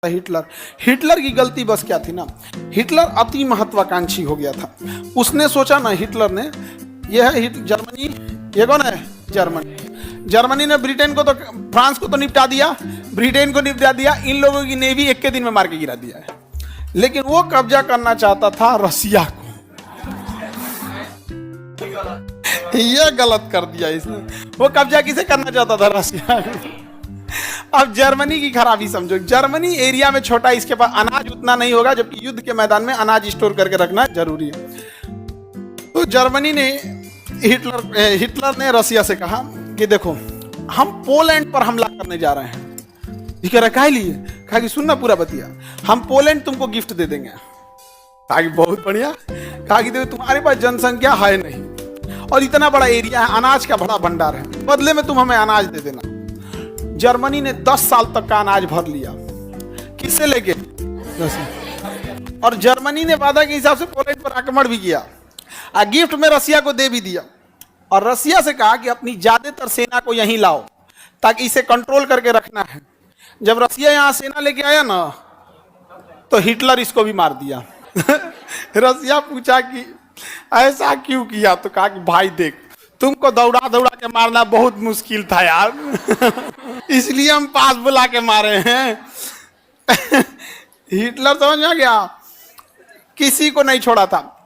Hitler Hitler की गलती बस क्या थी ना, हिटलर अति महत्वाकांक्षी हो गया था। उसने सोचा ना, हिटलर ने, यह है जर्मनी, ये कौन है? जर्मनी ने ब्रिटेन को तो, फ्रांस को तो निपटा दिया, ब्रिटेन को निपटा दिया, इन लोगों की नेवी एक के दिन में मार के गिरा दिया है। लेकिन वो कब्जा करना चाहता था रसिया को। यह गलत कर दिया इसने। वो कब्जा किसे करना चाहता था? रसिया। अब जर्मनी की खराबी समझो, जर्मनी एरिया में छोटा, इसके पास अनाज उतना नहीं होगा, जबकि युद्ध के मैदान में अनाज स्टोर करके रखना जरूरी है। तो जर्मनी ने, हिटलर ने रसिया से कहा कि देखो, हम पोलैंड पर हमला करने जा रहे हैं। कह रहा काहे लिए? कहा कि सुनना पूरा बतिया, हम पोलैंड तुमको गिफ्ट दे देंगे। कहा कि बहुत बढ़िया। कहा कि देखो, तुम्हारे पास जनसंख्या है नहीं और इतना बड़ा एरिया है, अनाज का बड़ा भंडार है, बदले में तुम हमें अनाज दे देना। जर्मनी ने 10 साल तक का अनाज भर लिया। किससे लेके? और जर्मनी ने वादा के हिसाब से पोलैंड पर आक्रमण भी किया और गिफ्ट में रसिया को दे भी दिया। और रसिया से कहा कि अपनी ज्यादातर सेना को यहीं लाओ ताकि इसे कंट्रोल करके रखना है। जब रसिया यहां सेना लेके आया ना, तो हिटलर इसको भी मार दिया। रसिया पूछा कि ऐसा क्यों किया? तो कहा कि भाई देख, तुमको दौड़ा दौड़ा के मारना बहुत मुश्किल था यार, इसलिए हम पास बुला के मारे हैं। हिटलर समझ में आ गया, किसी को नहीं छोड़ा था।